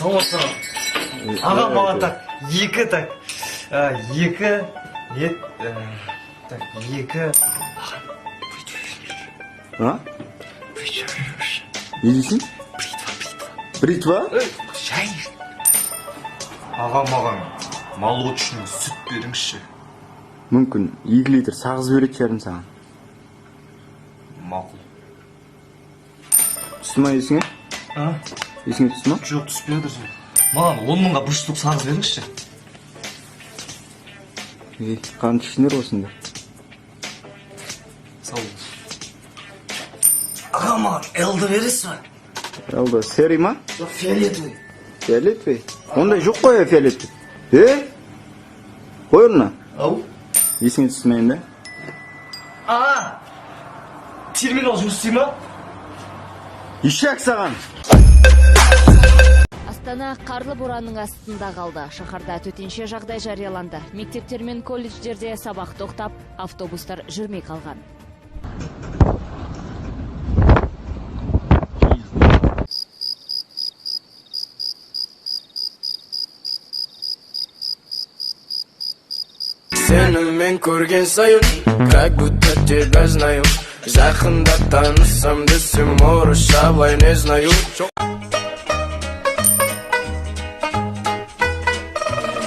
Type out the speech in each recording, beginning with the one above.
Саламатсың. Аға маған так, екі так. Екі, нет, так, екі. А? Не дейсің? Бритва? Шай. Аға маған молочный сүт беріңізші. Мүмкін 2 литр сағыз беретін шығармын саған. Мақұл. Түсті ма есіңе? Есіңе түсті ма? Жоқ, түспеді. Маған 10 мыңға бір штук сағыз беріңізші. Қанша ішіндер осында? Сау бол. Аға маған элді бересіз ба? Элді серый ма? Жоқ, фиолетовый. Фиолетовый? Ондай жоқ қой фиолетовый. Қой орнына. Ау? Есіңе түсті ме енді? Терминал жұмыс істей ма? Ишак саған! Астана қарлы боранның астында қалды. Шаһарда төтенше жағдай жарияланды. Мектептер мен колледждерде сабақ тоқтап, автобустар жүрмей қалған. Seni men көрген сайын, как будто тебя знаю. Жақында танысам десем, орысшалай не знаю.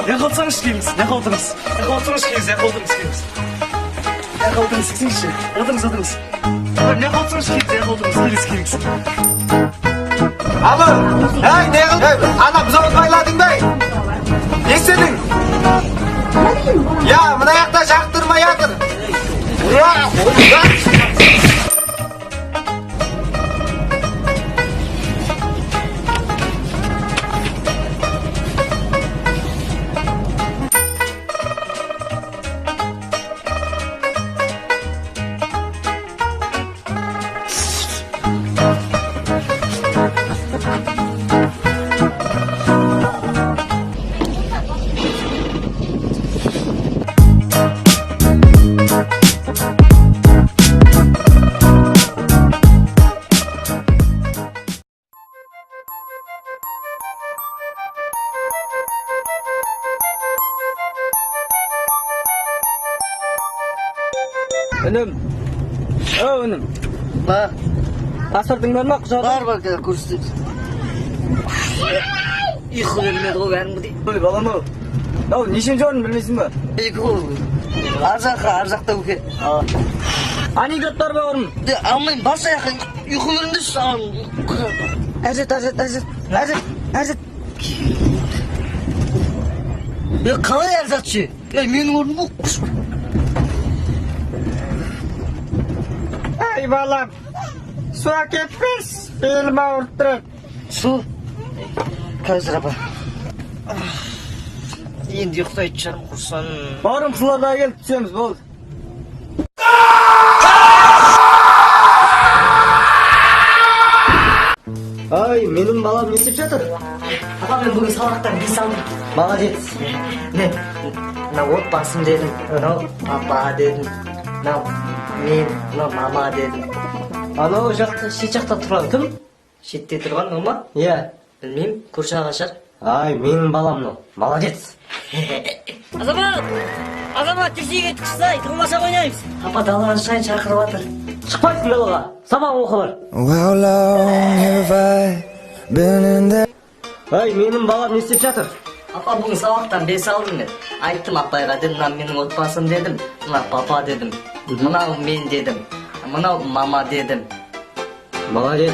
Ne kalsanız geliniz, ne kaldınız? Ne kaldınız geliniz, ne kaldınız geliniz? Ne kaldınız geliniz? Adınız. Ne kaldınız geliniz, geliniz. Abi, ne kıldın? Ana bize otmayladın bey. Ne istedin? Ya, mına yakta çaktırma yatır. Önüm. Önüm. Bak. Asırdın ben mi kucağı? Var kursu. Uyku vermedi o benim bu değil. Öyle balam o. Ya nişinci orun bilmesin mi? Uyku. Arzakta uke. Anekdotlar var mı? Almayın varsa yakın. Uyku vermedi sağ olun. Erzet. Ya kalay erzatçı. Ya benim orun bu. Ay balam. Su hak etmez. Elime ortturur. Su. Қазір апа. Енді ұйықтайтын шығармын құрсан. Барым sularda gelip түсеміз бол. Ay benim balam ne istеп жатыр? Апа мен бүгін сабақтан бес алдым. Молодец. Не? Мынау отбасым дедім. Мынау папа дедім. Мынау мен, мынау мама дедім. Анау жақта шет жақта тұрған кім? Шетте тұрған ол ма? Иә. Білмеймін, көрші ағашар. Ay benim balam мынау. Молодец. Азамат, тексеге шықсай, тамаша ойнаймыз. Апа далаға шайын шақырып жатыр. Шықпайсың далаға. Сабақ оқылыр. How long have I been in that? Ay benim balam ne istеп жатыр? Апа бүгін сабақтан бес алдым мен. Айттым апайға дедім, мынау менің отбасым дедім. Мынау папа дедім. Мынау мен дедім. Мынау мама дедім. Молодец.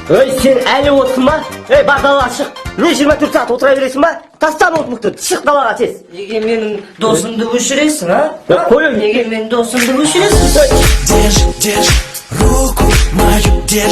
Ey sen әлі отырсың ба? Ей бар далаға шық. Не 24 saat отыра бересің ба? Тастан ноутбукты. Шық далаға тез. Неге менің досымды өшіресің, а? Қой. Неге менің досымды өшіресің? Держи руку мою, держи.